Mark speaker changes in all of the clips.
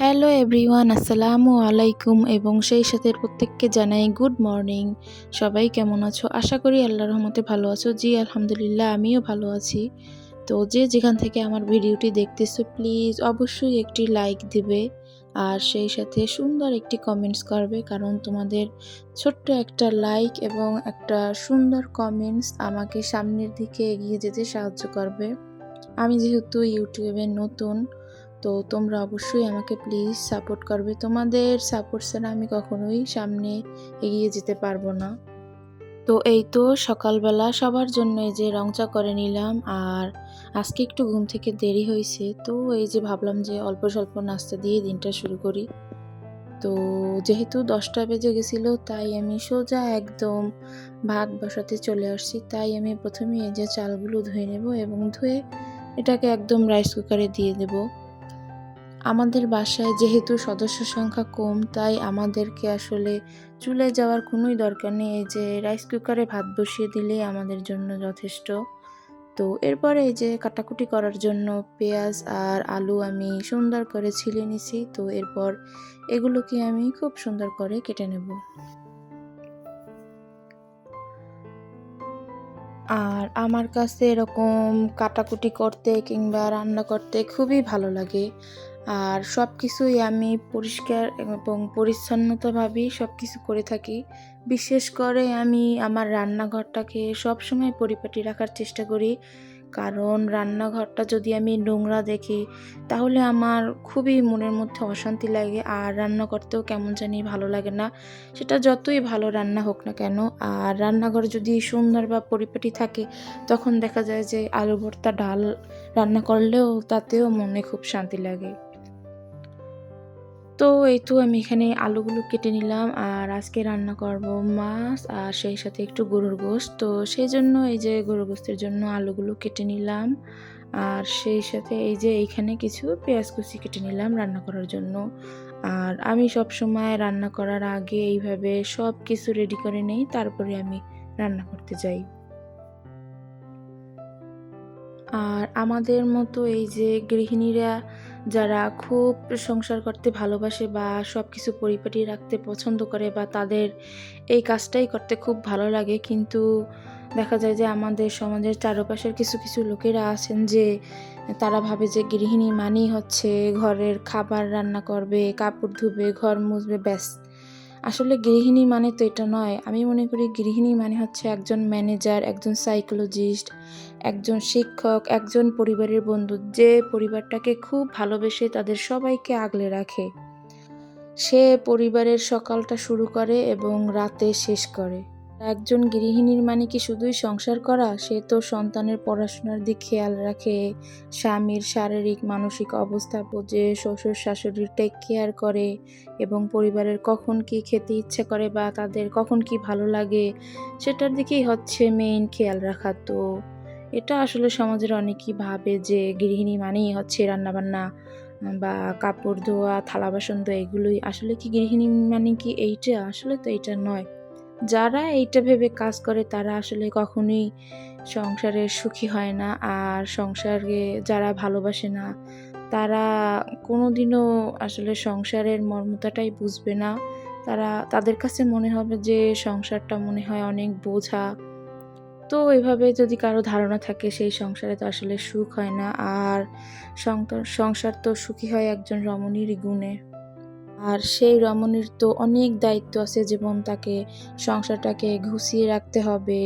Speaker 1: Hello everyone, আসসালামু আলাইকুম এবং সেই সাথে প্রত্যেককে জানাই গুড মর্নিং। সবাই কেমন আছো? আশা করি আল্লাহর রহমতে ভালো আছো। জি আলহামদুলিল্লাহ, আমিও ভালো আছি। তো যে যেখান থেকে আমার ভিডিওটি দেখতেছো প্লিজ অবশ্যই একটি লাইক দিবে আর সেই সাথে সুন্দর একটি কমেন্টস করবে, কারণ তোমাদের ছোট্ট একটা লাইক এবং একটা সুন্দর কমেন্টস আমাকে সামনের দিকে এগিয়ে যেতে সাহায্য করবে। আমি যেহেতু ইউটিউবে নতুন, তো তোমরা অবশ্যই আমাকে প্লিজ সাপোর্ট করবে। তোমাদের সাপোর্ট ছাড়া আমি কখনোই সামনে এগিয়ে যেতে পারবো না। তো এই তো সকালবেলা সবার জন্য এই যে রং চা করে নিলাম, আর আজকে একটু ঘুম থেকে দেরি হয়েছে, তো এই যে ভাবলাম যে অল্প স্বল্প নাস্তা দিয়ে দিনটা শুরু করি। তো যেহেতু 10টা বেজে গেছিলো, তাই আমি সোজা একদম ভাত বসাতে চলে আসছি। তাই আমি প্রথমে এই যে চালগুলো ধুয়ে নেব এবং ধুয়ে এটাকে একদম রাইস কুকারে দিয়ে দেব। আমাদের বাসায় যেহেতু সদস্য সংখ্যা কম, তাই আমাদেরকে আসলে চুলায় যাওয়ার কোনোই দরকার নেই। এই যে রাইস কুকারে ভাত বসিয়ে দিলেই আমাদের জন্য যথেষ্ট। তো এরপরে এই যে কাটাকুটি করার জন্য পেঁয়াজ আর আলু আমি সুন্দর করে ছিলে নিছি। তো এরপর এগুলোকে আমি খুব সুন্দর করে কেটে নেব। আর আমার কাছে এরকম কাটাকুটি করতে কিংবা রান্না করতে খুবই ভালো লাগে। আর সব কিছুই আমি পরিষ্কার এবং পরিচ্ছন্নতাভাবেই সব কিছু করে থাকি। বিশেষ করে আমি আমার রান্নাঘরটাকে সবসময় পরিপাটি রাখার চেষ্টা করি। কারণ রান্নাঘরটা যদি আমি নোংরা দেখি, তাহলে আমার খুবই মনের মধ্যে অশান্তি লাগে আর রান্না করতেও কেমন জানি ভালো লাগে না। সেটা যতই ভালো রান্না হোক না কেন। আর রান্নাঘর যদি সুন্দর বা পরিপাটি থাকে, তখন দেখা যায় যে আলু ভর্তা, ডাল রান্না করলেও তাতেও মনে খুব শান্তি লাগে। তো এই তো আমি এখানে আলুগুলো কেটে নিলাম, আর আজকে রান্না করব মাছ আর সেই সাথে একটু গরুর গোশত। তো সেই জন্য এই যে গরুর গোশতের জন্য আলুগুলো কেটে নিলাম, আর সেই সাথে এই যে এইখানে কিছু পেঁয়াজ কুচি কেটে নিলাম রান্না করার জন্য। আর আমি সব সময় রান্না করার আগে এইভাবে সব কিছু রেডি করে নেই, তারপরে আমি রান্না করতে যাই। আর আমাদের মতো এই যে গৃহিণীরা যারা খুব সংসার করতে ভালোবাসে বা সবকিছু পরিপাটি রাখতে পছন্দ করে, বা তাদের এই কাজটাই করতে খুব ভালো লাগে, কিন্তু দেখা যায় যে আমাদের সমাজের চারপাশের কিছু কিছু লোকেরা আছেন যে তারা ভাবে যে গৃহিণী মানেই হচ্ছে ঘরের খাবার রান্না করবে, কাপড় ধুবে, ঘর মুছবে, ব্যাস। আসলে গৃহিণী মানে তো এটা নয়। আমি মনে করি গৃহিণী মানে হচ্ছে একজন ম্যানেজার, একজন সাইকোলজিস্ট, একজন শিক্ষক, একজন পরিবারের বন্ধু, যে পরিবারটাকে খুব ভালোবেসে তাদের সবাইকে আগলে রাখে। সে পরিবারের সকালটা শুরু করে এবং রাতে শেষ করে। একজন গৃহিণীর মানে কি শুধুই সংসার করা? সে তো সন্তানের পড়াশোনার দিক খেয়াল রাখে, স্বামীর শারীরিক মানসিক অবস্থা বোঝে, শ্বশুর-শাশুড়ির টেক কেয়ার করে এবং পরিবারের কখন কি খেতে ইচ্ছে করে বা তাদের কখন কি ভালো লাগে, সেটার দিকেই হচ্ছে মেইন খেয়াল রাখা। তো এটা আসলে সমাজের অনেকেই ভাবে যে গৃহিণী মানেই হচ্ছে রান্নাবান্না বা কাপড় ধোয়া, থালা বাসন ধোয়া, এগুলোই। আসলে কি গৃহিণী মানে কি এইটা? আসলে তো এইটা নয়। যারা এইটা ভেবে কাজ করে তারা আসলে কখনোই সংসারে সুখী হয় না। আর সংসারকে যারা ভালোবাসে না, তারা কোনোদিনও আসলে সংসারের মর্মতাটাই বুঝবে না। তাদের কাছে মনে হবে যে সংসারটা মনে হয় অনেক বোঝা। তো এভাবে যদি কারো ধারণা থাকে, সেই সংসারে তো আসলে সুখ হয় না। আর সংসার তো সুখী হয় একজন রমণীর গুণে। আর সেই রমণীর তো অনেক দায়িত্ব আছে, যেমন তাকে সংসারটাকে গুছিয়ে রাখতে হবে,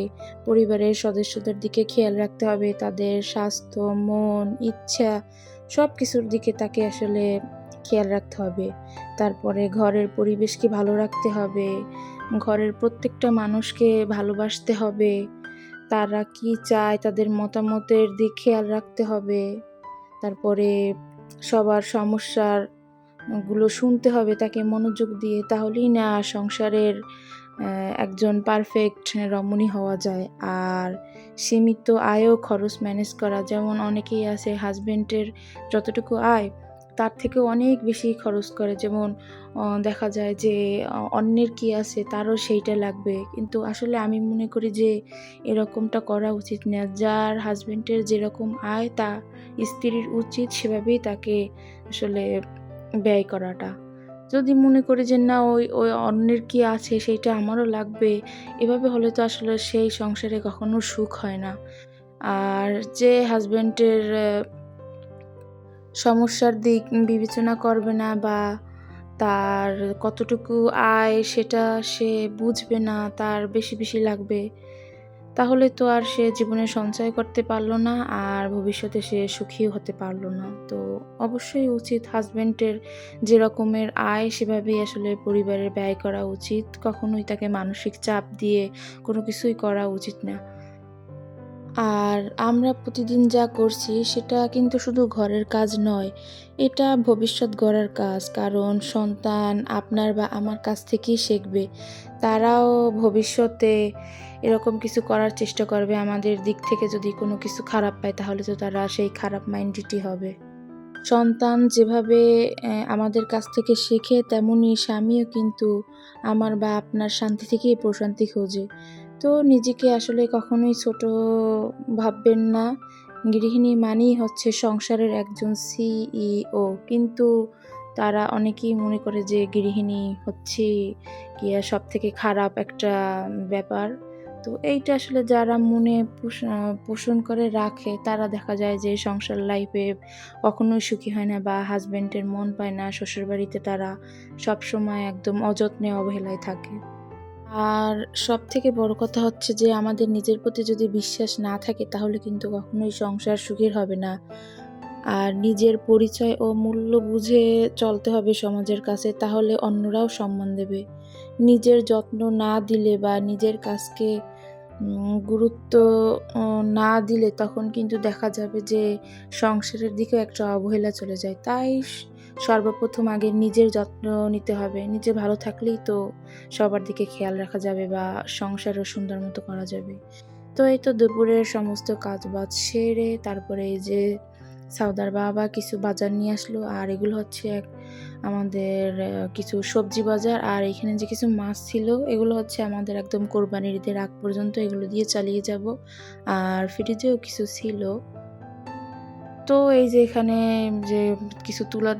Speaker 1: পরিবারের সদস্যদের দিকে খেয়াল রাখতে হবে, তাদের স্বাস্থ্য, মন, ইচ্ছা সবকিছুর দিকে তাকে আসলে খেয়াল রাখতে হবে। তারপরে ঘরের পরিবেশকে ভালো রাখতে হবে, ঘরের প্রত্যেকটা মানুষকে ভালোবাসতে হবে, তারা কি চায় তাদের মতামতের দিক খেয়াল রাখতে হবে। তারপরে সবার সমস্যার গুলো শুনতে হবে তাকে মনোযোগ দিয়ে, তাহলেই না সংসারের একজন পারফেক্ট রমণী হওয়া যায়। আর সীমিত আয়ও খরচ ম্যানেজ করা, যেমন অনেকেই আছে হাসব্যান্ডের যতটুকু আয় তার থেকেও অনেক বেশি খরচ করে, যেমন দেখা যায় যে অন্যের কি আছে তারও সেইটা লাগবে, কিন্তু আসলে আমি মনে করি যে এরকমটা করা উচিত না। যার হাসব্যান্ডের যেরকম আয় তা স্ত্রীর উচিত সেভাবেই তাকে আসলে ব্যয় করাটা। যদি মনে করি যে না ওই অন্যের কি আছে সেইটা আমারও লাগবে, এভাবে হলে তো আসলে সেই সংসারে কখনো সুখ হয় না। আর যে হাসব্যান্ডের সমস্যার দিক বিবেচনা করবে না বা তার কতটুকু আয় সেটা সে বুঝবে না, তার বেশি লাগবে। তাহলে তো আর সে জীবনে সঞ্চয় করতে পারল না, আর ভবিষ্যতে সে সুখীও হতে পারল না। তো অবশ্যই উচিত হাসব্যান্ডের যে রকমের আয় সেভাবেই আসলে পরিবারের ব্যয় করা উচিত। কখনোই তাকে মানসিক চাপ দিয়ে কোনো কিছুই করা উচিত না। আর আমরা প্রতিদিন যা করছি সেটা কিন্তু শুধু ঘরের কাজ নয়, এটা ভবিষ্যৎ গড়ার কাজ। কারণ সন্তান আপনার বা আমার কাছ থেকেই শিখবে। তারাও ভবিষ্যতে এরকম কিছু করার চেষ্টা করবে। আমাদের দিক থেকে যদি কোনো কিছু খারাপ পায় তাহলে তো তারা সেই খারাপ মাইন্ডেডই হবে। সন্তান যেভাবে আমাদের কাছ থেকে শেখে তেমনি স্বামীও কিন্তু আমার বা আপনার শান্তি থেকেই প্রশান্তি খোঁজে। তো নিজেকে আসলে কখনোই ছোট ভাববেন না। গৃহিণী মানেই হচ্ছে সংসারের একজন সিইও। কিন্তু তারা অনেকেই মনে করে যে গৃহিণী হচ্ছে গিয়ে সবথেকে খারাপ একটা ব্যাপার। তো এইটা আসলে যারা মনে পোষণ করে রাখে তারা দেখা যায় যে সংসার লাইফে কখনোই সুখী হয় না বা হাসব্যান্ডের মন পায় না। শ্বশুরবাড়িতে তারা সবসময় একদম অযত্নে অবহেলায় থাকে। আর সবথেকে বড় কথা হচ্ছে যে আমাদের নিজের প্রতি যদি বিশ্বাস না থাকে তাহলে কিন্তু কখনোই সংসার সুখের হবে না। আর নিজের পরিচয় ও মূল্য বুঝে চলতে হবে সমাজের কাছে, তাহলে অন্যরাও সম্মান দেবে। নিজের যত্ন না দিলে বা নিজের কাজকে গুরুত্ব অ না দিলে তখন কিন্তু দেখা যাবে যে সংসারের দিকেও একটা অবহেলা চলে যায়। তাই সর্বপ্রথম আগে নিজের যত্ন নিতে হবে। নিজে ভালো থাকলেই তো সবার দিকে খেয়াল রাখা যাবে বা সংসারও সুন্দর মতো করা যাবে। তো এই তো দুপুরের সমস্ত কাজ-বাজ সেরে তারপরে এই যে সাউদার বাবা কিছু বাজার নিয়ে আসলো। আর এগুলো হচ্ছে আমাদের কিছু সবজি বাজার। আর এখানে যে কিছু মাছ ছিল এগুলো হচ্ছে আমাদের একদম কোরবানির ঈদের আগ পর্যন্ত এগুলো দিয়ে চালিয়ে যাব। আর ফ্রিজেও কিছু ছিল। তো এই যে এখানে যে কিছু তুলার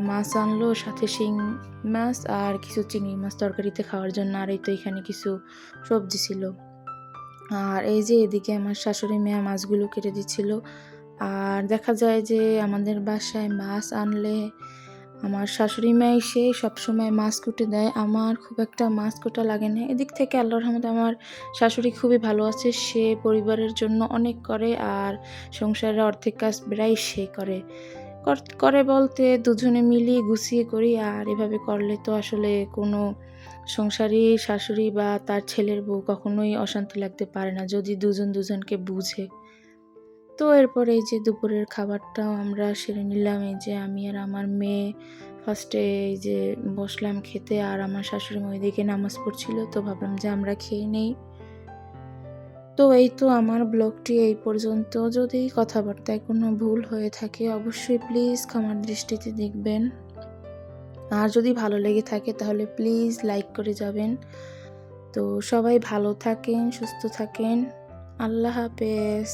Speaker 1: মাছ আনলো, সাথে শিং মাছ আর কিছু চিংড়ি মাছ তরকারিতে খাওয়ার জন্য। আর এই তো এখানে কিছু সবজি ছিল। আর এই যে এদিকে আমার শাশুড়ি মেয়ে মাছগুলো কেটে দিচ্ছিল। আর দেখা যায় যে আমাদের বাসায় মাছ আনলে আমার শাশুড়ি মা এসে সবসময় মাছ কুটে দেয়। আমার খুব একটা মাছ কোটা লাগে না। এদিক থেকে আল্লাহর রহমতে আমার শাশুড়ি খুবই ভালো আছে। সে পরিবারের জন্য অনেক করে, আর সংসারের অর্ধেক কাজ প্রায় সে করে। করে বলতে দুজনে মিলিয়ে গুছিয়ে করি। আর এভাবে করলে তো আসলে কোনো সংসারী শাশুড়ি বা তার ছেলের বউ কখনোই অশান্তি লাগতে পারে না, যদি দুজন দুজনকে বুঝে। তো এরপর এই যে দুপুরের খাবারটাও আমরা সেরে নিলাম। এই যে আমি আর আমার মেয়ে ফার্স্টে এই যে বসলাম খেতে, আর আমার শাশুড়ি মা ওইদিকে নামাজ পড়ছিল। তো ভাবলাম যে আমরা খেয়ে নেই। তো এই তো আমার ব্লগটি এই পর্যন্ত। যদি কথাবার্তায় কোনো ভুল হয়ে থাকে অবশ্যই প্লিজ ক্ষমার দৃষ্টিতে দেখবেন। আর যদি ভালো লেগে থাকে তাহলে প্লিজ লাইক করে যাবেন। তো সবাই ভালো থাকেন, সুস্থ থাকেন। আল্লাহ হাফেজ।